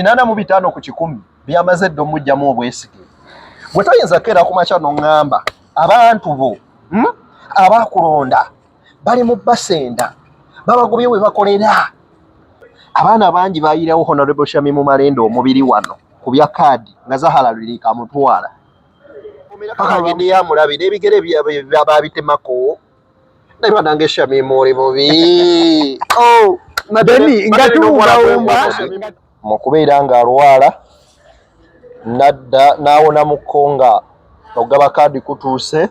85 ku 100 byamaze ddo mujjamu obwesige. Gwe toyinza kera ku makya n'oŋŋamba abantu bo abakulonda bali mu basenda babagobye we bakolera. Abaana bangi bayirawo Honorable Shamimu Malende omubiri wano ku bya kaadi nga Zahara lirika mutwala paka ngende yamulabira ebigere byababitemako naye banange Shamimu oli mubi madeni ngatuwumba mu kubeera nga alwala nadda n'awona mu konga ogaba kaadi kutuuse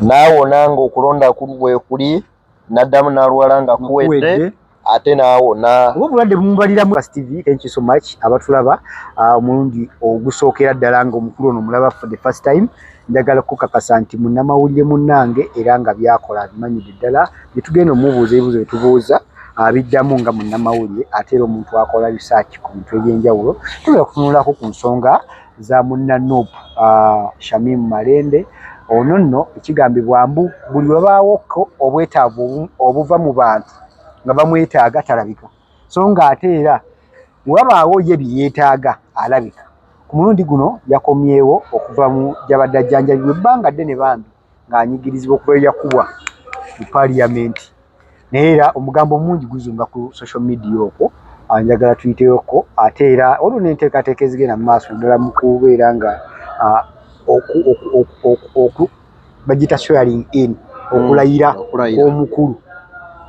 n'awona nga okulonda bwe kuli naddamu n'alwala nga kuwedde ate n'awona. Obulwadde bumubalira mu TV. Thank you so much abatulaba omulundi ogusookera ddala nga omukulu ono mulaba for the first time. Njagala kukakasa nti munnamawulire munnange era nga byakola abimanyidde ddala bye tugenda omubuuza ebibuuzo bye tubuuza abiddamu nga munnamawulire ate era omuntu akola research ku bintu eby'enjawulo. Tugenda kutunulako ku nsonga za munnanopu Shamimu Malende. Ono nno ekigambibwa mbu buli webaawoko obwetaavu obuva mu bantu nga bamwetaaga talabika, so nga ate era wabaawo ye byeyeetaaga alabika. Ku mulundi guno yakomyewo okuva mu gyabadde ajjanjabibwa ebbanga ddene bambi ng'anyigirizibwa okuva yakubwa mu paliyamenti. Naye era omugambo mungi guzunga ku social media okwo, njagala tuyiteyoko ate era olwo n'enteekateeka ezigenda mu maaso ddala mu kubeera nga bagita swearing in okulayira omukulu.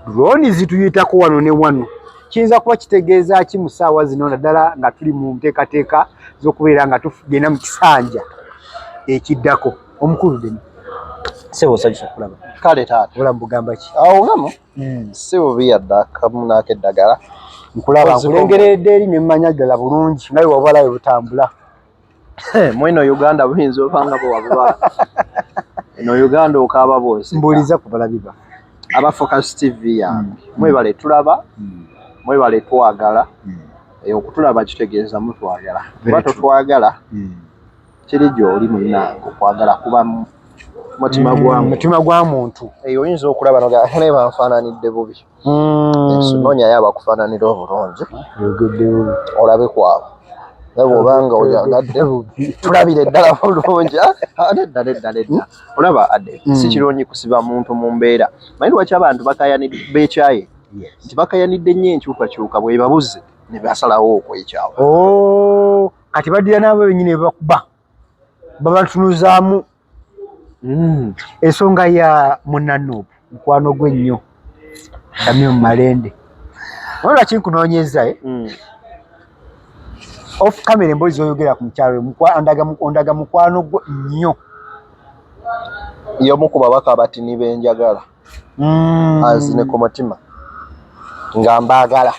Droni zituyitako wano ne wano. Kiyinza kuba kitegeeza ki mu ssaawa zino naddala nga tuli mu nteekateeka z'okubeera nga tugenda mu kisanja ekiddako. Omukulu Deni sebo sajja kulaba kale taata ola mbugamba ki awo ngamo si bubi yadda akamu n'akeddagala nkulaba nkulengeredde eri ne mmanya ddala bulungi naye wabalawe butambula. Mwino Uganda buyinza obanga bwewabubala eno Uganda okaaba bwose mbuuliza ku balabiba aba Focus TV yambi mwebale tulaba mwebale twagala okutulaba kitegeeza mutwagala kuba totwagala kiri gy'oli munnange okwagala kuba mutima gwa muntu oyinza okulaba noga nfaananidde bubi noonyayo abakufaananira obulungi olabe kwabo naye bw'obanga oyagadde tulabire ddala bulungi nedda olaba adde si kirungi kusiba muntu mu mbeera. Manyi lwaki abantu beekyaye nti bakayanidde nnyo enkyukakyuka bwe babuze ne basalawo okwekyawa. Kati baddira n'abo bennyini bebakuba babatunuzaamu ensonga ya munnanopu mukwano gwe nnyo Shamimu Malende. Wabula kinkunoonyeza off camera emboozi zoyogera ku mukyalo ondaga mukwano gwe nnyo. Y'omu ku babaka abatini b'enjagala azine ku mutima nga mbaagala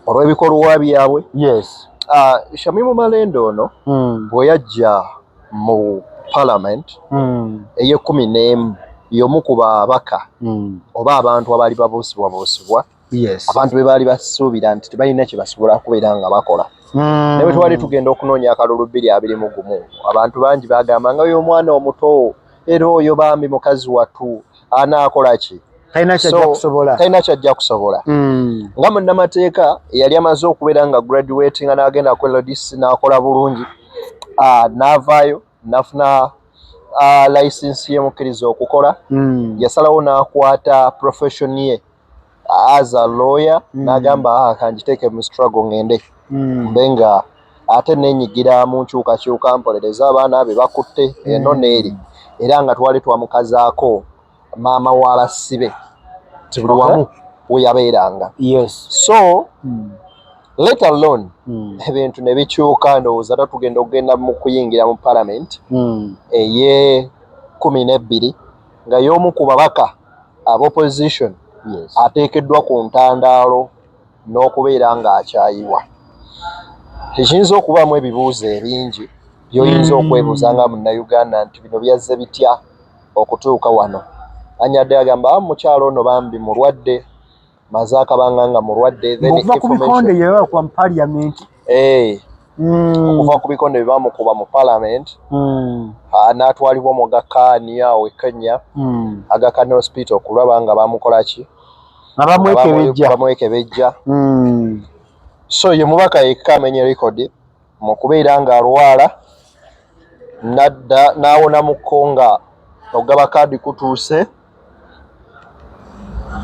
olw'ebikolwa byabwe. Yes. Shamimu Malende ono bwe yajja mu Parliament ey'11 y'omu ku babaka oba abantu abaali babuusibwabuusibwa abantu be baali basuubira nti tebalina kye basobola kubeera nga bakola. Ne bwe twali tugenda okunoonya akalulu 221 abantu bangi bagamba nga oyo omwana omuto era oyo bambi mukazi wattu anaakola ki talina kyajja kusobola. Nga munnamateeka eyali amaze okubeera nga graduating n'agenda ku LDC n'akola bulungi n'avaayo n'afuna license y'emukkiriza okukola yasalawo n'akwata profession ye as a lawyer n'agamba kanjiteeke mu struggle ngende mbe nga ate neenyigira mu nkyukakyuka mpolereza abaana be bakutte eno n'eri era nga twali twamukazaako maama w'abasibe ti buli wamu we yabeeranga. So let alone ebintu ne bikyuka ndowooza tatugenda okugenda mu kuyingira mu Parliament eye-12 nga y'omu ku babaka ab'opposition ateekeddwa ku ntandaalo n'okubeera ng'akyayiwa. Ekiyinza okubaamu ebibuuzo ebingi by'oyinza okwebuuza nga munnayuganda nti bino byazze bitya okutuuka wano. Anyadde agamba mukyalo ono bambi mulwadde maze akabanga nga mulwadde okuva ku bikonde yebakuba mu Parliament okuva ku bikonde bye bamukuba mu Parliament n'atwalibwa mu Gakani awo e Kenya Agakani hospital okulaba nga bamukola ki bamwekebejja so ye mubaka yekka amenye record mu kubeera nga alwala nadda n'awona mu konga ogaba kaadi kutuuse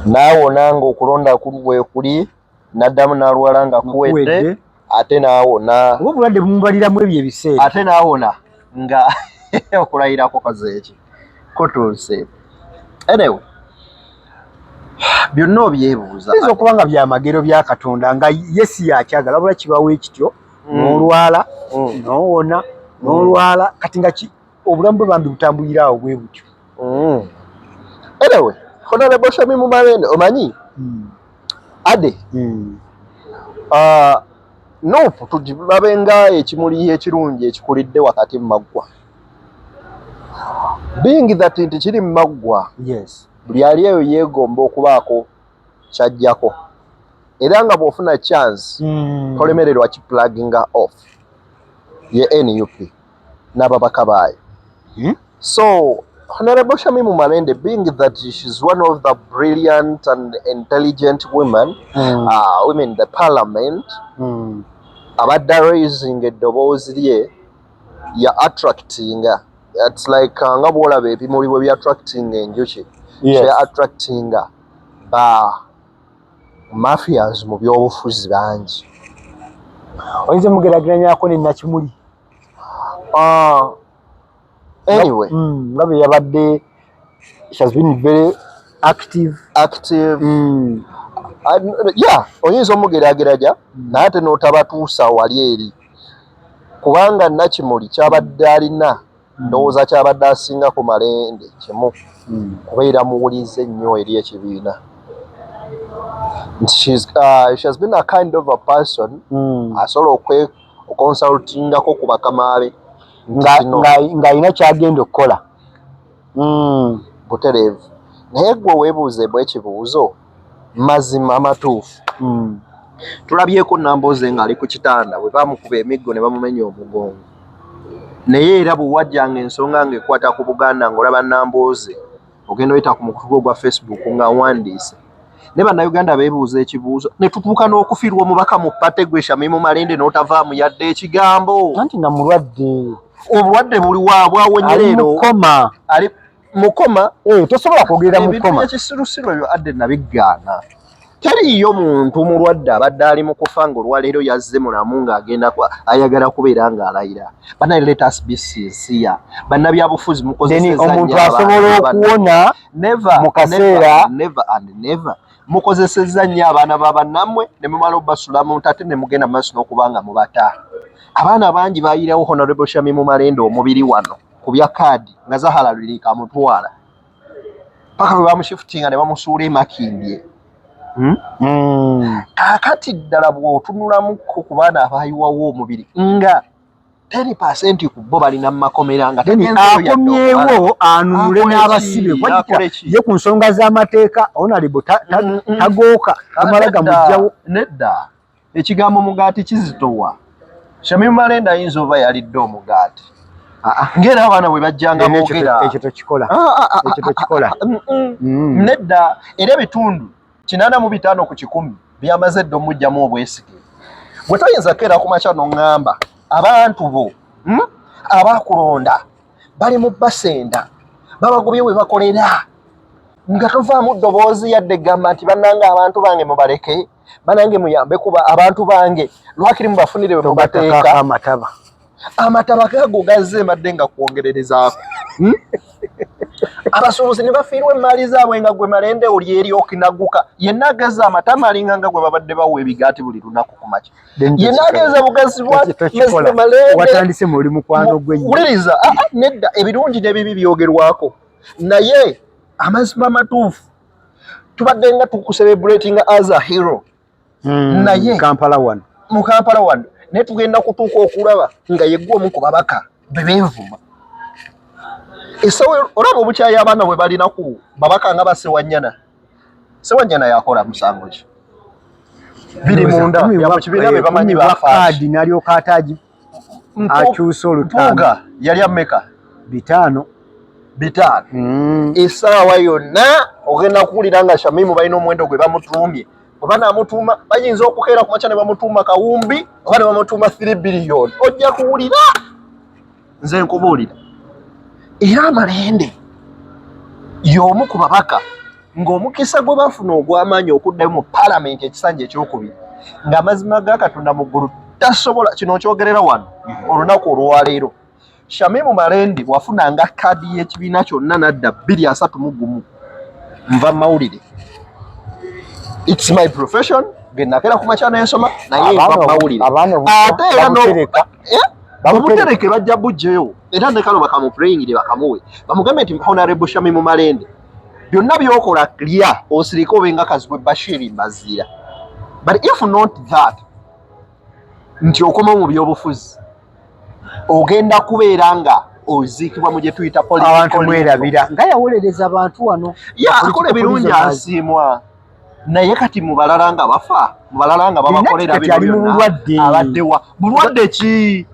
n'awona nga okulonda bwe kuli naddamu n'alwala nga kuwedde ate n'awona oba obulwadde bumubaliramu ebyo ebiseera ate n'awona nga okulayirako kazeeki kutuuse. Anyway, byonna obyebuuza ayinza okuba nga byamagero bya Katonda nga yesi yakyagala wabula kibawo ekityo n'olwala n'owona n'olwala kati nga obulamu bwe bambi butambulira awo bwe butyo. Anyway, Honorable Shamimu Malende omanyi ade Nuupu tugibabe nga ekimuli ekirungi ekikulidde wakati mu maggwa. Being that nti kiri mu maggwa, yes, buli ali eyo yeegomba okubaako kyajjako era nga bw'ofuna chance tolemererwa kipulaginga off ye NUP n'ababaka baayo. So Honorable Shamimu Malende, being that she's one of the brilliant and intelligent women in the parliament, abadde raising eddoboozi lye ya attracting, it's like nga bw'olaba ebimuli bwe bya-attracting enjuki, attracting ba mafias mu byobufuzi bangi. Oyinza mugeraageranyako ne Nakimuli? Anyway, Ngabe yabadde, she has been very active. Yeah, oyinza omugeraageranya naye ate n'otabatuusa wali eri kubanga Nakimuli kyabadde alina ndowooza kyabadde asinga ku Malende kimu kubeera muwulize ennyo eri ekibiina. She has been a kind of a person asobola okonsultingako ku bakama be ng'alina kyagenda okukola butereevu. Naye gwe weebuuzeebwa ekibuuzo mazima amatuufu. Tulabyeko Nambooze ng'ali ku kitanda bwe bamukuba emiggo ne bamumenya omugongo, naye era bwe wajjanga ensonga ng'ekwata ku Buganda ng'olaba Nambooze ogenda oyita ku mukutu gwa Facebook ng'awandiise ne bannayuganda beebuuza ekibuuzo ne tutuuka n'okufiirwa omubaka mu pate gwe Shamimu Malende n'otavaamu yadde ekigambo anti nga mulwadde. Obulwadde buli waabwe awonyereero ali mukoma tosobola kwogerera mukoma. Ebintu ekisirusiru ebyo adde nabigaana. Teriiyo muntu mulwadde abadde ali mu kufa ng'olwaleero yazze mulamu ng'agenda ayagala kubeera ng'alayira. Bana let us be sincere. Bannabyabufuzi mukozesezza omuntu asobola okuwona mu kaseera never mukozesezza nnyo abaana b'abannammwe ne mumala obbasula mu ntate ne mugenda maaso n'okubanga mubata. Abaana bangi baayirawo Honorable Shamimu Malende omubiri wano ku bya kaadi nga Zahara Lirika amutwala paka bwe bamushifutinga ne bamusuula e Makindye. Kaakati ddala bw'otunulamuko ku baana abaayiwawo omubiri nga 10% ku bo balina mu makomera nga akomyewo anunule n'abasibe ye ku nsonga z'amateeka Honorable tagooka amala gamugjawo. Nedda ekigambo mugaati kizitowa. Shamimu Malende ayinza oba yalidde omugaati ng'era abaana bwe bajjanga boogera ekyo tokikola. Nedda era ebitundu 85 ku 100 byamaze dda omugyamu obwesige. Gwe toyinza keera ku makya n'oŋŋamba abantu bo abaakulonda bali mu basenda babagobye we bakolera nga tovaamu ddoboozi yadde gamba nti bannanga abantu bange mubaleke banange muyambe kuba abantu bange lwakiri mubafunire we mubateeka amataba gago gazze madde nga kwongererezaako. Abasuubuzi ne bafiirwa emmaali zaabwe nga gwe Malende oli eri okinaguka yenna ageza amatama alinga nga gwe babadde bawa ebigaati buli lunaku ku makya yenna ageza bugazi bwa Malende watandise muli mukwano gwenyu. Wuliriza nedda ebirungi n'ebibi byogerwako naye amazima amatuufu tubadde nga tukucelebratinga as a hero naye mu Kampala wano naye tugenda kutuuka okulaba nga yeggwa omu ku babaka bebeevuma. Esawe olaba obukyayi abaana bwe balina ku babaka nga Sewanyana. Sewanyana yakola musango ki biri munda mu kibiina be bamanyi bafaadi n'alyoka ataaji akyusa olutanga yali ameka 5. Essaawa yonna ogenda kuwulira nga Shamimu balina omuwendo gwe bamutuumye obana amutuma bayinza okukeera ku makya ne bamutuma kawumbi oba ne bamutuma 3 billion ojja kuwulira nze nkubuulira era Malende y'omu ku babaka ng'omukisa gwe bafuna ogw'amaanyi okuddayo mu paalamenti ekisanja ekyokubiri ng'amazima ga Katonda mu ggulu tasobola kino kyogerera wano olunaku olwaleero Shamimu Malende wafunanga kaadi y'ekibiina kyonna nadda 231 nva mawulire it's my profession genakera ku makya n'ensoma naye nva mawulire ate era bamutereke bajja bujjeyo era ne kano bakamupureyingire bakamuwe bamugambe nti Honorable Shamimu Malende byonna byokola clear osirika obenga kazibwe Bashir Mbazira but if not that nti okoma mu byobufuzi ogenda kubeera nga oziikibwa mu gye tuyita abantu mwerabira nga yawolereza abantu wano akola ebirungi asiimwa naye kati mu balala nga bafa mu balala nga babakolera bino abaddewa bulwadde ki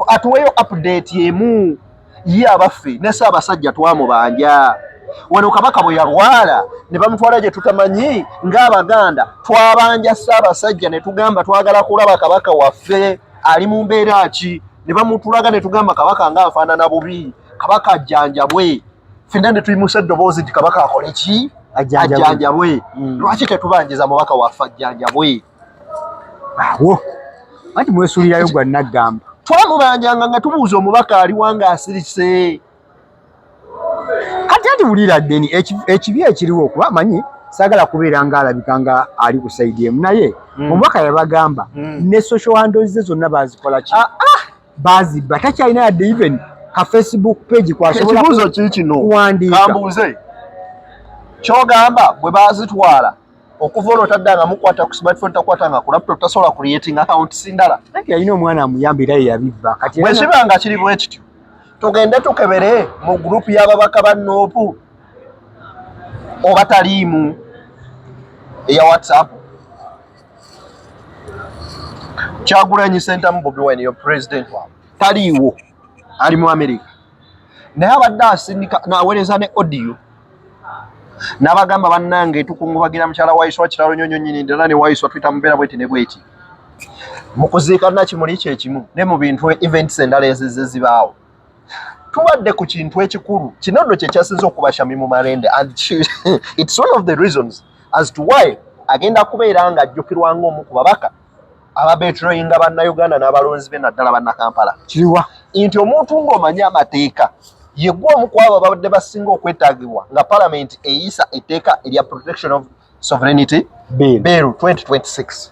atuweyo update emu ye abaffe ne Ssaabasajja twamubanja wano Kabaka bwe yalwala ne bamutwala gye tutamanyi ng'Abaganda twabanja Ssaabasajja ne tugamba twagala kulaba Kabaka waffe ali mu mbeera ki ne bamutulaga ne tugamba Kabaka ng'afaanana bubi Kabaka ajjanjabwe ffenna ne tuyimusa eddoboozi nti Kabaka akole ki ajjanjabwe lwaki tetubanjiza mubaka waffe ajjanjabwe awo anti mwesuulirayo gwa Naggamba twamubanjanga nga tubuuza omubaka aliwa ng'asirise kati wulira ddeni ekibi ekiriwo okuba manyi saagala kubeera ng'alabika nga ali ku sayidi emu naye omubaka yabagamba ne social handles ze zonna bazikola ki bazibba takyalina yadde even ka Facebook page kwasobola ekibuuzo ki kino kuwandiika kambuuze kyogamba bwe bazitwala okuva olwo taddanga mukwata ku smartphone takwatanga ku laptop tasobola creating account sindala anti yalina omwana amuyambira ye yabibba kati bwe kibanga kiri bwe kityo tugende tukebere mu gurupu y'ababaka ba Noopu oba taliimu eya WhatsApp Kyagulanyi Ssentamu Bobi Wine yo president waabwe taliiwo ali mu America naye abadde asindika n'aweereza ne audio n'abagamba bannange tukungubagira mukyala Waiswa kitalo nyonyo nyini ndala ne Waiswa twita mubeera bweti ne bweti mu kuziika Nakimuli kyekimu ne mu bintu events endala ezizibaawo tubadde ku kintu ekikulu kino nno kye kyasinze okuba Shamimu Malende and it's one of the reasons as to why agenda kubeera nga ajjukirwa ng'omu ku babaka ababetroyinga bannayuganda n'abalonzi be naddala bannakampala kiriwa nti omuntu ng'omanyi amateeka ye gwe omu ku abo babadde basinga okwetaagibwa nga palamenti eyisa etteeka erya protection of sovereignty bill 2026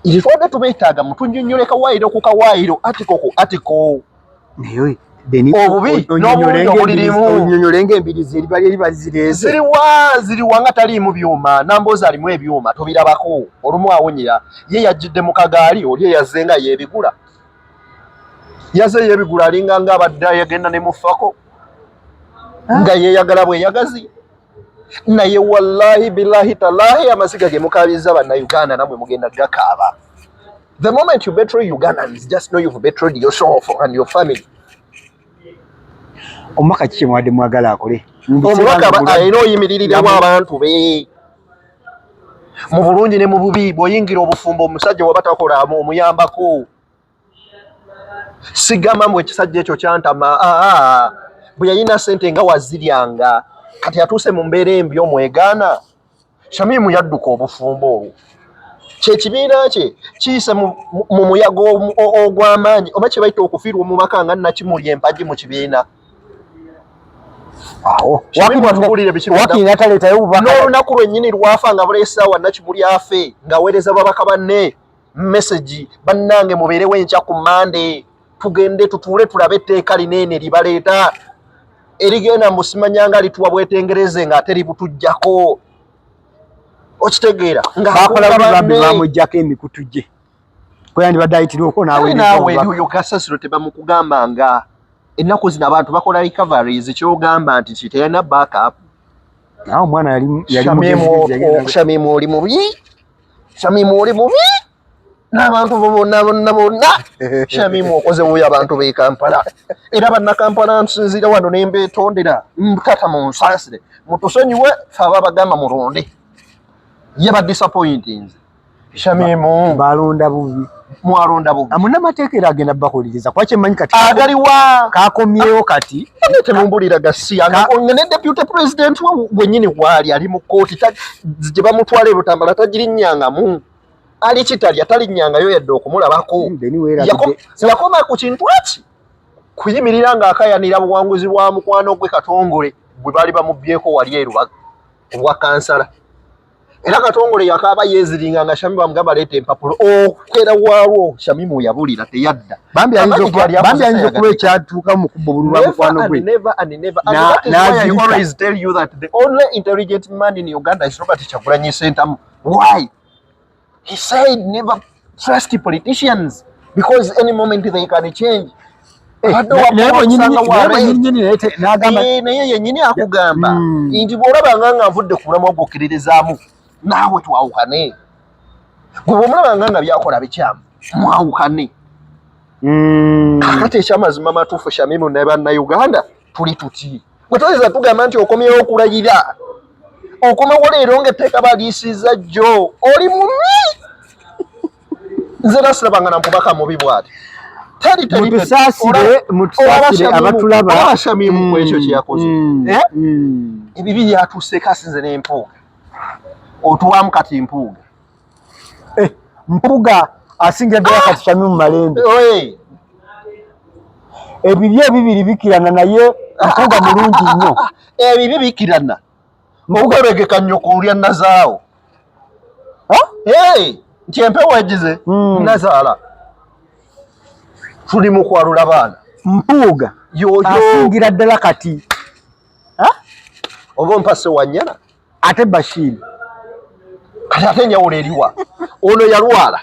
iri twadde tubeetaaga mutunnyonnyole kawaayiro ku kawaayiro atiko ku atiko naye obubi n'obulungi obulirimu onyonyolenga embirizi eriba zireze ziriwa nga taliimu byuma namboozi alimu ebyuma tobirabako olumu awonyera ye yajjidde mu kagaali oli eyazze nga yeebigula yazze yeebigula alinga nga abadde yagenda ne mufako nga yeeyagala bweyagazi naye wallahi billahi talahi amasiga ge mukaabiza bannayuganda namwe mugenda gakaaba the moment you betray Ugandans just know you've betrayed yourself and your family. Omubaka kiki mwadde mwagala akole omubaka alina oyimiririramu abantu be mu bulungi ne mu bubi bw'oyingira obufumbo omusajja waba takolamu omuyambako sigamba mbu ekisajja ekyo kyantama bwe yalina ssente nga waziryanga kati atuuse mu mbeera embi omwegaana Shamimu yadduka obufumbo olwo kyekibiina kye kiyise mu muyaga ogw'amaanyi oba kye bayita okufiirwa omubaka nga Nakimuli empagi mu kibiina n'olunaku lwennyini lwafa nga buleesaawa Nakimuli afe ng'aweereza babaka banne message bannange mubeerewo enkya ku Mande tugende tutuule tulabe etteeka linene libaleeta erigenda musimanyanga lituwa bwetengereze ng'ate libutujjako okitegeera bamujjako emikutu gye kweyandibadde ayitiriwoko naawe oyo kasasiro tebamukugamba nga ennaku zino abantu bakola recoveries kyogamba nti kiteyana backup naye omwana Shamimu oli mubi Shamimu oli mubi n'abantu bonna Shamimu okoze wuyo abantu b'e Kampala era bannakampala nsinzira wano ne mbeetondera mukata mu nsaasire mutusonyiwe fe ababagamba mulonde yaba disappointing Shamimu balonda bubi mwalonda bubi amuna mateekera agenda bakuliriza kwache manyi kati agaliwa kakomyewo kati temumbulira gasiya ngene deputy president wenyini wali ali mu kooti gye bamutwala ebutambala tagirinyangamu ali kitali atalinyanga yo yadde okumulabako yakoma ku kintu eki kuyimirira nga akayanira buwanguzi bwa mukwano gwe Katongole bwe bali bamubyeko wali erubaga obwa kansala era Katongole yakaba yeziringa nga Shamimu bamugamba leeta empapulo okwera waalwo Shamimu yabulira teyadda bambi ayinza kuba ekyatuuka mu kubba obululu mukwano gwe never I always tell you that the only intelligent man in Uganda is Robert Kyagulanyi Ssentamu. Why? He said never trust politicians because any moment they can change. Naye yennyini akugamba nti bw'olaba nga nvudde ku mulamwa gw'okkiririzaamu naawe twawukane gwe bw'omulaba nga byakola bikyamu mwawukane kakati ekyamazima matuufu Shamimu ne bannayuganda tuli tuti gwe toyinza tugamba nti okomyewo okulayira okomawo leero ng'etteeka baliisiza jjo oli mubi nze nasirabanga na mubaka mubi bw'ati mutusaasire abatulaba Shamimu ku ekyo kye yakoze ebibi byatuuseeko asinze n'empuuga otuwamu kati mpuuga asinga ddala kati Shamimu Malembe ebibi ebibiri bikirana naye mpuuga mulungi nnyo ebibi bikirana obugeregeka nnyo kuwulya nazaawo nti empewo egize nazaala tuli mu kwalula baana mpuuga asingira ddala kati oba mpase wanyana ate Bashir kati ate enjawulo eriwa ono yalwala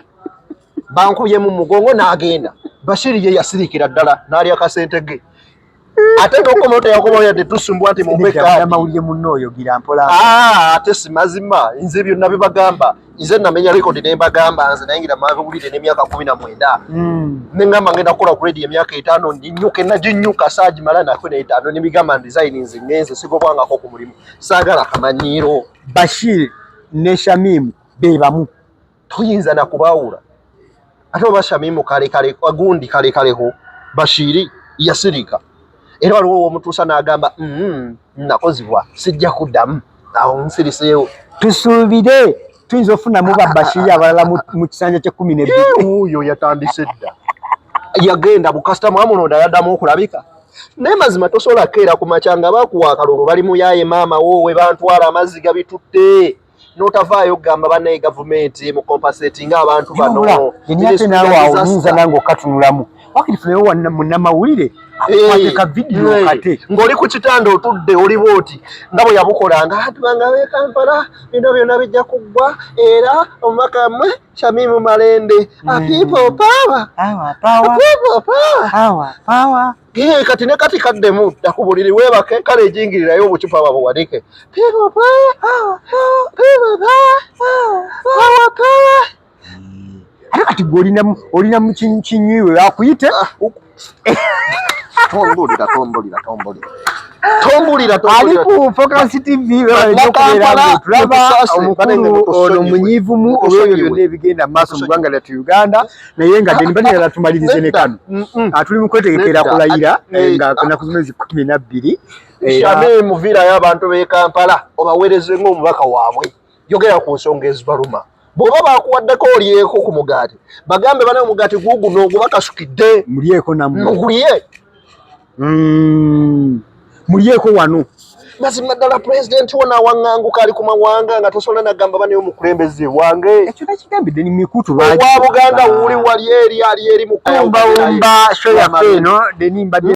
bankubye mu mugongo n'agenda Bashir ye yasirikira ddala n'ali akasente ge ate n'okomawo teyakomawo yadde tusumbwa nti mumawulire munno oyo gira mpola ate si mazima nze byonna bibagamba nze namenya rekodi ne mbagamba nze nayingira mawulire n'emyaka 19 nengamba ngenda kukola ku radio emyaka 5 nnyuke naginyuka saagimala nako ne5 nebigamba design nze ngenze sigobwangako ku mulimu saagala kamanyiiro Bashir ne Shamimu bebamu tuyinza nakubaawula ate oba Shamimu kale agundi kaleho Bashiri yasirika era waliwo omutuusa n'agamba nakozibwa sijja kuddamu awo nsiriseewo tusuubire tuyinza ofunamu ba Bashiri abalala mu kisanja kye 12 oyo yatandise dda yagenda bukasitamu amunonda yaddamu okulabika naye mazima tosobola keera ku makyanga bakuwa akalulu bali muyaye maama woowe bantwala amazzi gabitutte n'otavaayo kugamba bannaye gavumenti mu compensating abantu bano ate naawe awo nyinza nange okatunulamu wakati funewo munnamawulire akwateka vidiyo kate ng'oli ku kitanda otudde oli bwoti nga bwe yabukolanga abantu bange ab'e Kampala bino byonna bijja kuggwa era omubaka mmwe Shamimu Malende people power kati ne kati kaddemu dakubuliri weebake kale ejingirirayo obucupa babuwanike people power ate kati gwe olina mu kinywiwe akuyite tombulira ali ku Focus TV tulaba omukulu ono munyiivumu olw'ebyo byonna ebigenda mu maaso mu ggwanga lyattu Uganda naye nga denibanira tumalirize ne kano tuli mu kwetegekera kulayira nga kunaku zimezi 12 Shamimu virayo abantu b'e Kampala obaweereze ng'omubaka waabwe yogera ku nsonga ezibaluma bw'oba bakuwaddeko olyeko ku mugaati bagambe bana omugaati guguno ogubakasukidde mulyeko nammwe mugulye mulyeko wano mazima ddala pulezidenti wona awaŋŋanguka ali ku mawanga nga tosobola nagamba bane omukulembeze wange ekyo nakigambidde ni mikutu wa Buganda wuli wali eri mu show yaffe eno deni mbadde